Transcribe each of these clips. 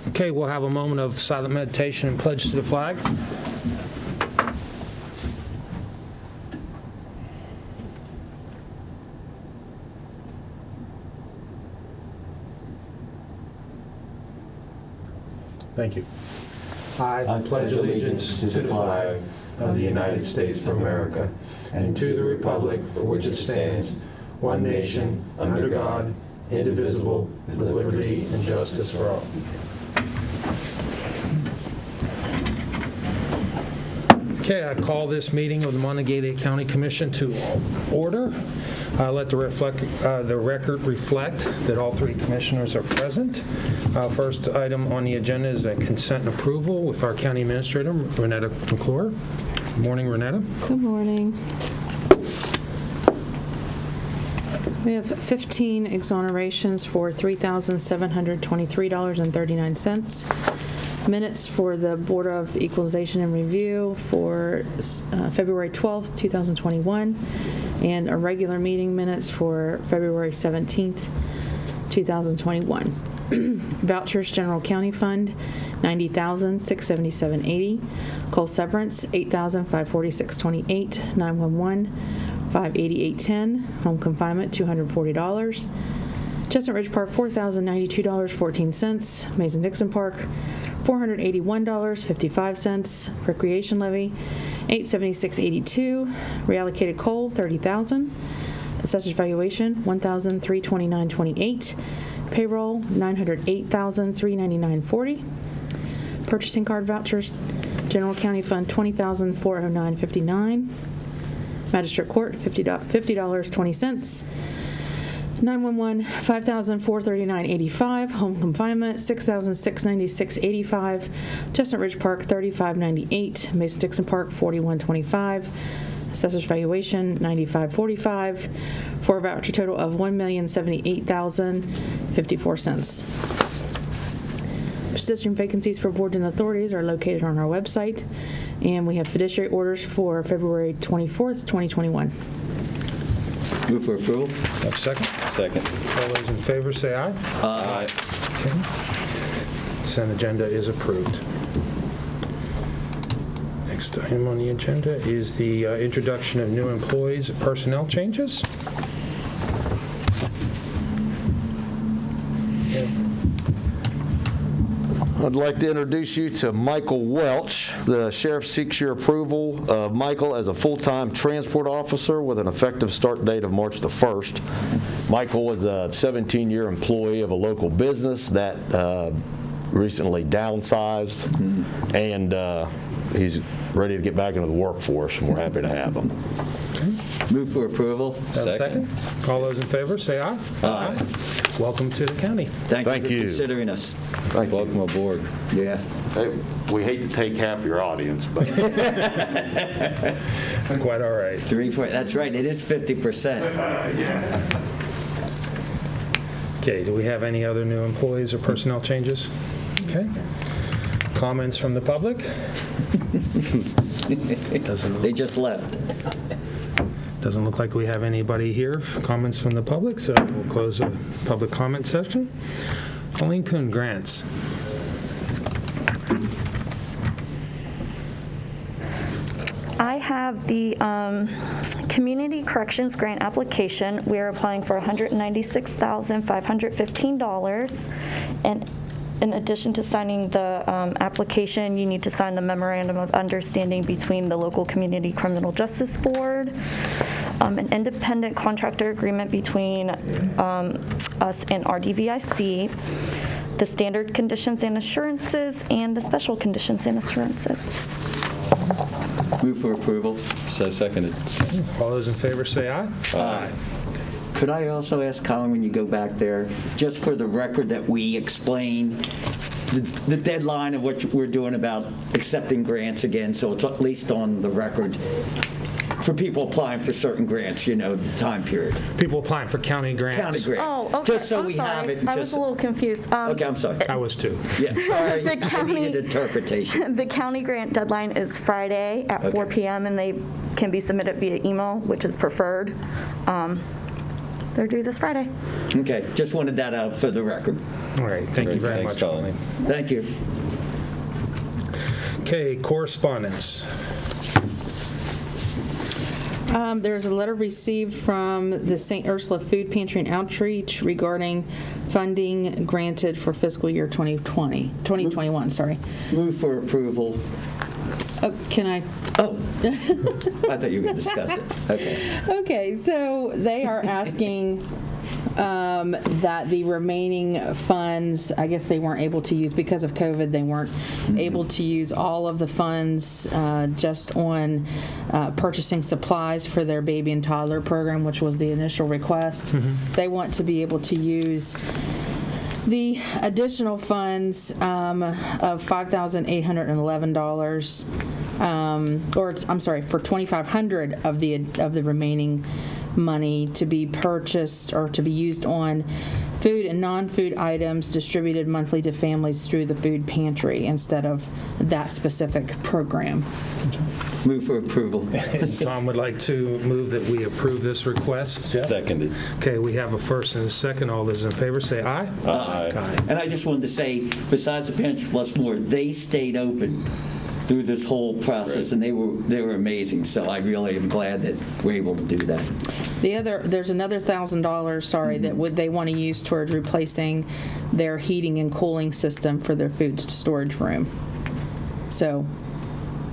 Okay, we'll have a moment of silent meditation and pledge to the flag. Thank you. I pledge allegiance to the flag of the United States of America and to the republic for which it stands, one nation, under God, indivisible, with liberty and justice for all. Okay, I call this meeting of the Monongalia County Commission to order. Let the record reflect that all three commissioners are present. First item on the agenda is a consent and approval with our county administrator, Renetta McClure. Good morning, Renetta. Good morning. We have 15 exonerations for $3,723.39. Minutes for the Board of Equalization and Review for February 12th, 2021, and a regular meeting minutes for February 17th, 2021. Vouchers, General County Fund, $90,677.80. Coal severance, $8,546.28. 911, $588.10. Home confinement, $240. Chestnut Ridge Park, $4,092.14. Mason-Dixon Park, $481.55. Recreation levy, $876.82. Reallocated coal, $30,000. Assessor's valuation, $1,329.28. Payroll, $908,399.40. Purchasing card vouchers, General County Fund, $20,409.59. Magistrate Court, $50.20. 911, $5,439.85. Home confinement, $6,696.85. Chestnut Ridge Park, $35.98. Mason-Dixon Park, $41.25. Assessor's valuation, $95.45. For a voucher total of $1,078,054. Position vacancies for boards and authorities are located on our website, and we have fiduciary orders for February 24th, 2021. Move for approval. Have a second? Second. All those in favor say aye. Aye. Okay. Consent agenda is approved. Next item on the agenda is the introduction of new employees and personnel changes. I'd like to introduce you to Michael Welch. The sheriff seeks your approval of Michael as a full-time transport officer with an effective start date of March the 1st. Michael is a 17-year employee of a local business that recently downsized, and he's ready to get back into the workforce, and we're happy to have him. Move for approval. Second. All those in favor say aye. Aye. Welcome to the county. Thank you for considering us. Welcome aboard. Yeah. Hey, we hate to take half your audience, but That's quite all right. 3, 4. That's right. It is 50%. Okay, do we have any other new employees or personnel changes? Okay. Comments from the public? They just left. Doesn't look like we have anybody here. Comments from the public, so we'll close the public comment session. Colleen Kuhn, grants. I have the Community Corrections Grant application. We are applying for $196,515. And in addition to signing the application, you need to sign the Memorandum of Understanding between the local Community Criminal Justice Board, an independent contractor agreement between us and RDVIC, the standard conditions and assurances, and the special conditions and assurances. Move for approval. So seconded. All those in favor say aye. Aye. Could I also ask Colin, when you go back there, just for the record, that we explain the deadline of what we're doing about accepting grants again, so it's at least on the record for people applying for certain grants, you know, the time period. People applying for county grants. County grants. Oh, okay. Just so I'm we sorry. have it. I was a little confused. Okay, I'm sorry. I was too. Yeah, sorry. The I county- needed interpretation. The county grant deadline is Friday at 4 p.m. and they can be submitted via email, which is preferred. They're due this Friday. Okay, just wanted that out for the record. All right, thank you Great, very thanks, much, Colin. Colleen. Thank you. Okay, correspondence. There's a letter received from the St. Ursula Food Pantry and Outreach regarding funding granted for fiscal year 2021, sorry. Move for approval. Oh, can I? Oh, I thought you were going to discuss it. Okay. Okay, so they are asking that the remaining funds, I guess they weren't able to use, because of COVID, they weren't able to use all of the funds just on purchasing supplies for their baby and toddler program, which was the initial request. They want to be able to use the additional funds of $5,811, or I'm sorry, for $2,500 of the remaining money to be purchased or to be used on food and non-food items distributed monthly to families through the food pantry instead of that specific program. Move for approval. Tom would like to move that we approve this request. Jeff? Seconded. Okay, we have a first and a second. All those in favor say aye. Aye. And I just wanted to say, besides the Pantry Plus More, they stayed open through this whole process, and they were amazing. So I really am glad that we're able to do that. There's another $1,000, that they want to use towards replacing their heating and cooling system for their food storage room. So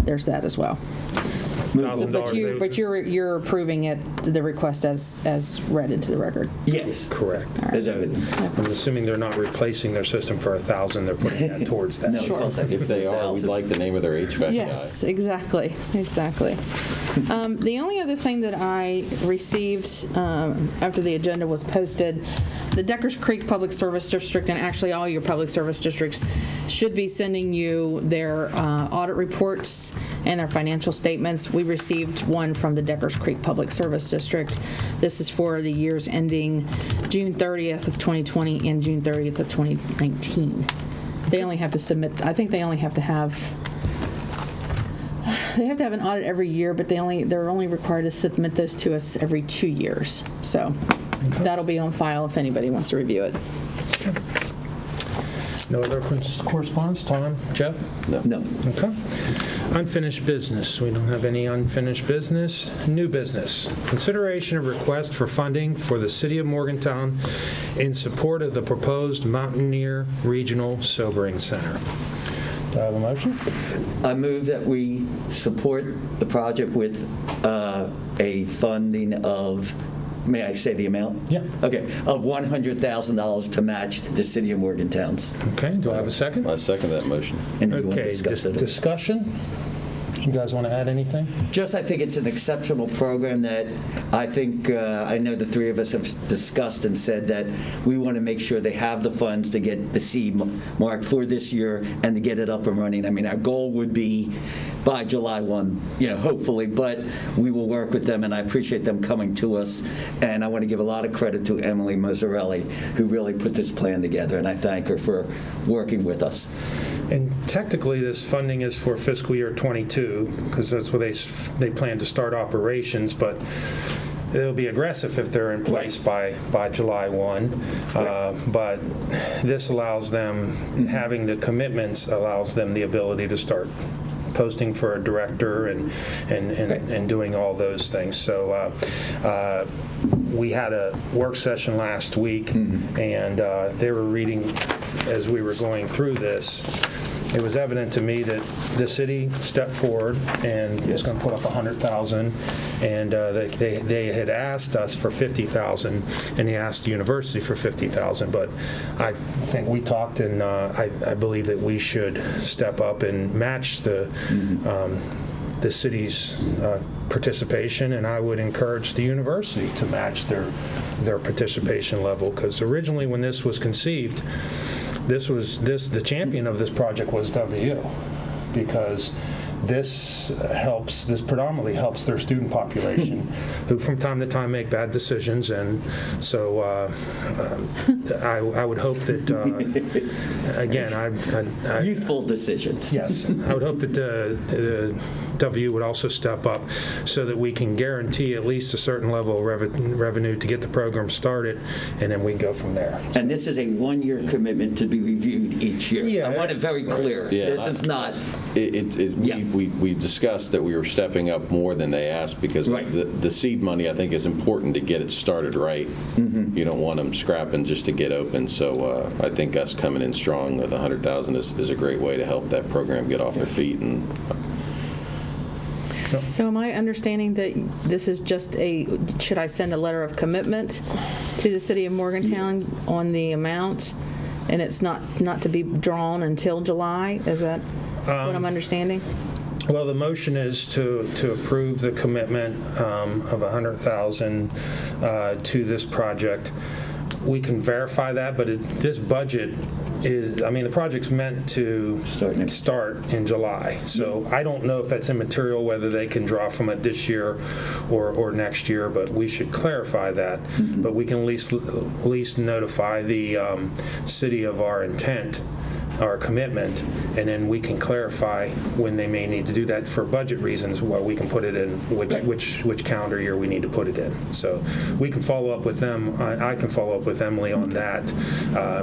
there's that as well. $1,000. But you're approving it, the request as read into the record. Yes. Correct. As everything. I'm assuming they're not replacing their system for $1,000. They're putting that towards that. No, of course I If they are, we'd like the name of their HVAC Yes, exactly. The only other thing that I received after the agenda was posted, the Deckers Creek Public Service District, and actually all your public service districts, should be sending you their audit reports and their financial statements. We received one from the Deckers Creek Public Service District. This is for the years ending June 30th of 2020 and June 30th of 2019. They only have to submit, I think they only have to have, they have to have an audit every year, but they're only required to submit those to us every 2 years. So that'll be on file if anybody wants to review it. No other correspondence? Tom? Jeff? No. Okay. Unfinished business. We don't have any unfinished business. New business. Consideration of request for funding for the City of Morgantown in support of the proposed Mountaineer Regional Sobering Center. Do I have a motion? I move that we support the project with a funding of, may I say the amount? Yeah. Okay, of $100,000 to match the City of Morgantown's. Okay. Do I have a second? I second that motion. And then we'll Okay. discuss it. Discussion? You guys want to add anything? Just, I think it's an exceptional program that I think, I know the three of us have discussed and said that we want to make sure they have the funds to get the seed mark for this year and to get it up and running. I mean, our goal would be by July 1, hopefully, but we will work with them, and I appreciate them coming to us. And I want to give a lot of credit to Emily Mazzarelli, who really put this plan together, and I thank her for working with us. And technically, this funding is for fiscal year '22, because that's where they plan to start operations, but it'll be aggressive if they're in place by July 1. But this allows them, having the commitments allows them the ability to start posting for a director and doing all those things. So we had a work session last week, and they were reading as we were going through this. It was evident to me that the city stepped forward and was going to put up $100,000, and they had asked us for $50,000, and they asked the university for $50,000. But I think we talked, and I believe that we should step up and match the city's participation, and I would encourage the university to match their participation level, because originally when this was conceived, the champion of this project was WU, because this predominantly helps their student population who from time to time make bad decisions. And so I would hope that, again, Youthful decisions. yes, I would hope that the of you would also step up so that we can guarantee at least a certain level of revenue to get the program started, and then we go from there. And this is a one-year commitment to be reviewed each year. Yeah. I want it very clear. Yeah, This is not, We discussed that we were stepping up more than they asked because Right. the seed money, I think, is important to get it started right. You don't want them scrapping just to get open. So I think us coming in strong with $100,000 is a great way to help that program get off their feet. And So am I understanding that this is just should I send a letter of commitment to the city of Morgantown on the amount, and it's not to be drawn until July? Is that what I'm understanding? Well, the motion is to approve the commitment of $100,000 to this project. We can verify that, but this budget is, I mean, the project's meant to start in July. So I don't know if that's immaterial, whether they can draw from it this year or next year, but we should clarify that. But we can at least notify the city of our intent, our commitment, and then we can clarify when they may need to do that for budget reasons, where we can put it in, which calendar year we need to put it in. So we can follow up with them. I can follow up with Emily on that,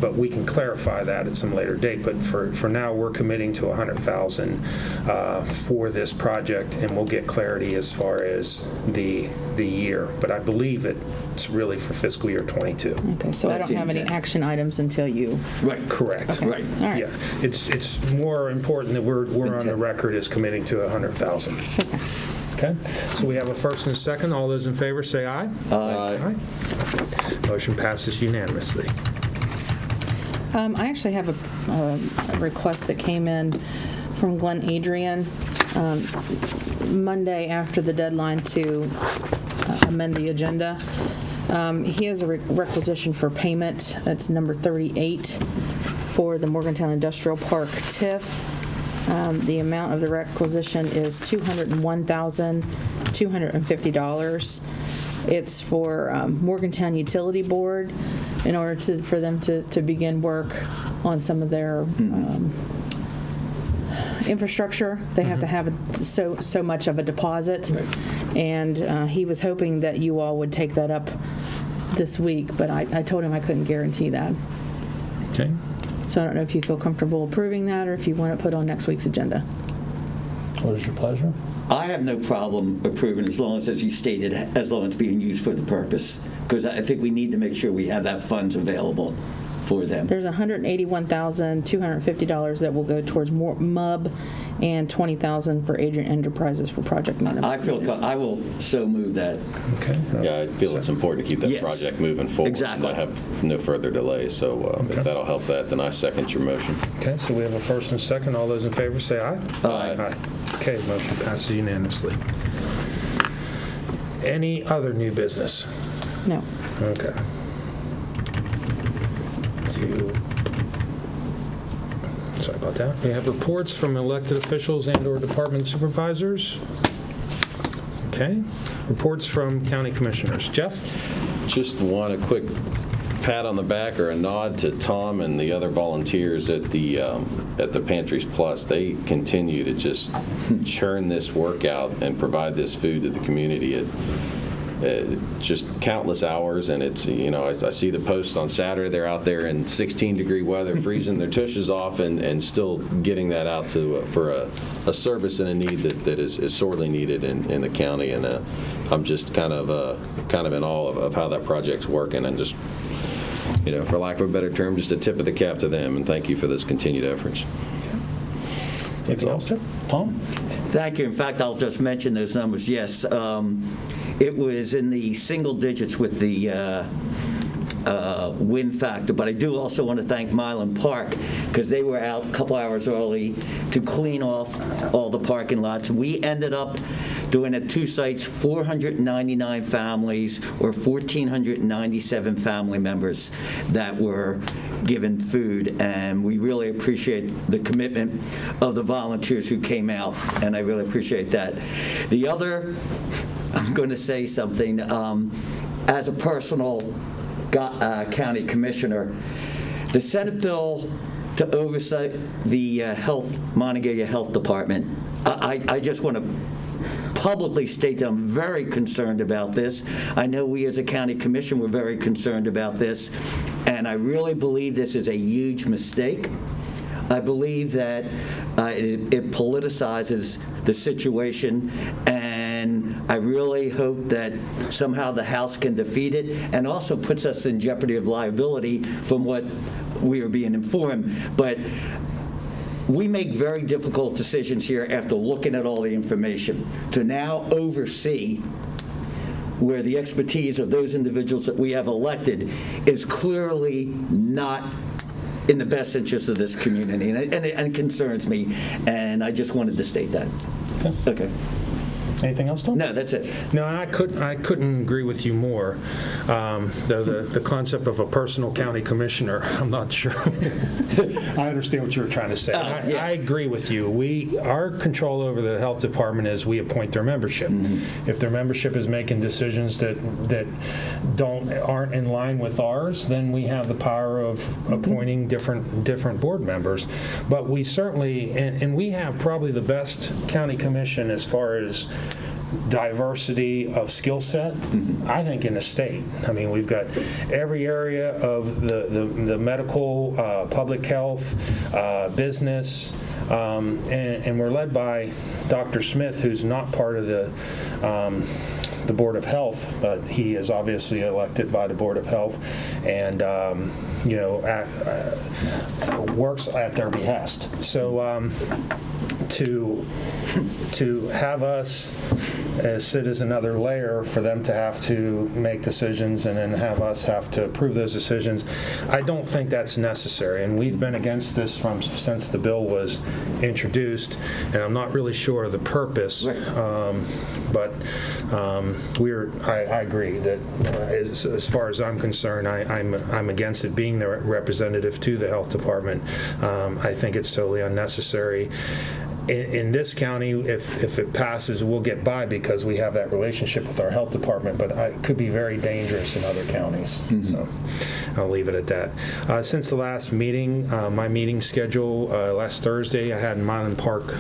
but we can clarify that at some later date. But for now, we're committing to $100,000 for this project, and we'll get clarity as far as the year. But I believe it's really for fiscal year '22. Okay, so I That's don't the have any intent. action items until you. right. Correct. Okay. Right. All right. Yeah, it's more important that we're on the Intent. record as committing to $100,000. Okay, so we have a first and a second. All those in favor say aye. Aye. Motion passes unanimously. I actually have a request that came in from Glenn Adrian Monday after the deadline to amend the agenda. He has a requisition for payment. That's number 38 for the Morgantown Industrial Park TIF. The amount of the requisition is $201,250. It's for Morgantown Utility Board in order for them to begin work on some of their infrastructure. They have to have so much of a deposit, and he was hoping that you all would take that up this week, but I told him I couldn't guarantee that. Okay. So I don't know if you feel comfortable approving that or if you want to put on next week's agenda. What is your pleasure? I have no problem approving as long as you stated, as long as it's being used for the purpose, because I think we need to make sure we have that funds available for them. There's $181,250 that will go towards MUB and $20,000 for Adrian Enterprises for project management. I will so move that. Okay. yeah, I feel it's important to keep that Yes. project moving forward. Exactly. And I have no further delay. So if that'll help that, then I second your motion. Okay, so we have a first and a second. All those in favor say aye. Aye. Okay, motion passes unanimously. Any other new business? No. Okay. Sorry about that. We have reports from elected officials and/or department supervisors. Okay. Reports from county commissioners. Jeff? Just want a quick pat on the back or a nod to Tom and the other volunteers at the Pantries Plus. They continue to just churn this work out and provide this food to the community. Just countless hours, and it's, I see the posts on Saturday. They're out there in 16-degree weather, freezing their tushes off, and still getting that out for a service and a need that is sorely needed in the county. And I'm just kind of in awe of how that project's working, and just, for lack of a better term, just a tip of the cap to them. And thank you for those continued efforts. Anything else, Jeff? Tom? Thank you. In fact, I'll just mention those numbers. Yes, it was in the single digits with the wind factor, but I do also want to thank Milan Park because they were out a couple hours early to clean off all the parking lots. We ended up doing at two sites 499 families or 1,497 family members that were given food, and we really appreciate the commitment of the volunteers who came out, and I really appreciate that. The other, I'm going to say something, as a personal county commissioner, the Senate bill to oversight the Monongalia Health Department I just want to publicly state that I'm very concerned about this. I know we as a county commission were very concerned about this, and I really believe this is a huge mistake. I believe that it politicizes the situation, and I really hope that somehow the House can defeat it, and also puts us in jeopardy of liability from what we are being informed. But we make very difficult decisions here after looking at all the information. To now oversee where the expertise of those individuals that we have elected is clearly not in the best interest of this community, and it concerns me, and I just wanted to state that. Okay. Anything else, Tom? No, that's it. No, and I couldn't agree with you more. The concept of a personal county commissioner, I'm not sure. I understand what you were trying to say. Yes. I agree with you. Our control over the health department is we appoint their membership. If their membership is making decisions that aren't in line with ours, then we have the power of appointing different board members. But we certainly, and we have probably the best county commission as far as diversity of skill set, I think, in the state. I mean, we've got every area of the medical, public health, business, and we're led by Dr. Smith, who's not part of the Board of Health, but he is obviously elected by the Board of Health, and works at their behest. So to have us sit as another layer for them to have to make decisions and then have us have to approve those decisions, I don't think that's necessary. And we've been against this since the bill was introduced, and I'm not really sure of the purpose. But I agree that as far as I'm concerned, I'm against it being the representative to the health department. I think it's totally unnecessary. In this county, if it passes, we'll get by because we have that relationship with our health department, but it could be very dangerous in other counties. So I'll leave it at that. Since the last meeting, my meeting schedule, last Thursday, I had Milan Park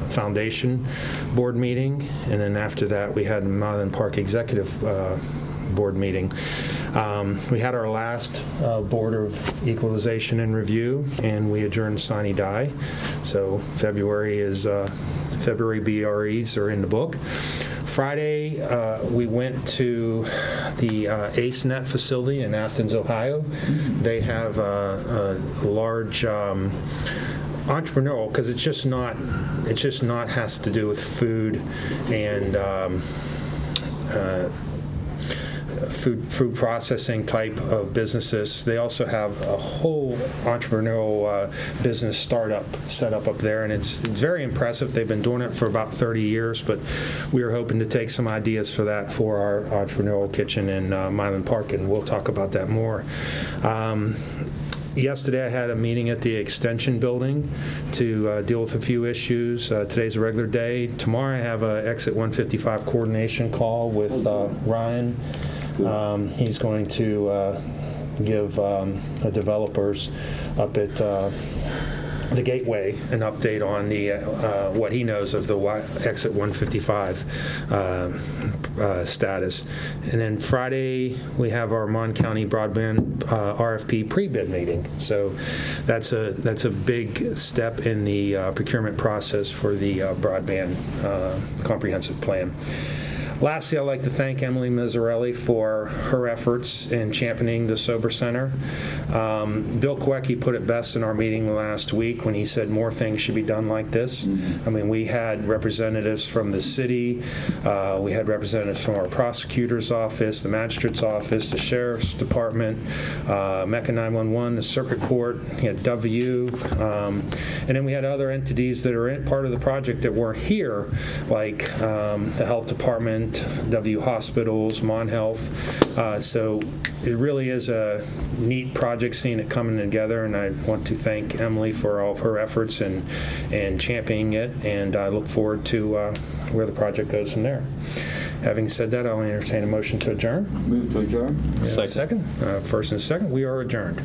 Foundation board meeting, and then after that, we had Milan Park Executive board meeting. We had our last Board of Equalization and Review, and we adjourned sine die. So February BREs are in the book. Friday, we went to the AceNet facility in Athens, Ohio. They have a large entrepreneurial, because it's just not has to do with food and food processing type of businesses. They also have a whole entrepreneurial business startup set up there, and it's very impressive. They've been doing it for about 30 years, but we are hoping to take some ideas for that for our entrepreneurial kitchen in Milan Park, and we'll talk about that more. Yesterday, I had a meeting at the Extension Building to deal with a few issues. Today's a regular day. Tomorrow, I have an Exit 155 coordination call with Ryan. He's going to give the developers up at the Gateway an update on the what he knows of the Exit 155 status. And then Friday, we have our Mon County Broadband RFP pre-bid meeting. So that's a big step in the procurement process for the broadband comprehensive plan. Lastly, I'd like to thank Emily Mizzarelli for her efforts in championing the Sober Center. Bill Kowecki put it best in our meeting last week when he said more things should be done like this. I mean, we had representatives from the city, we had representatives from our prosecutor's office, the magistrate's office, the sheriff's department, Mecca 911, the circuit court, we had W, and then we had other entities that are part of the project that weren't here, like the health department, W Hospitals, Mon Health. So it really is a neat project, seeing it coming together, and I want to thank Emily for all of her efforts and championing it, and I look forward to where the project goes from there. Having said that, I'll entertain a motion to adjourn. Move to adjourn. Second. First and second. We are adjourned.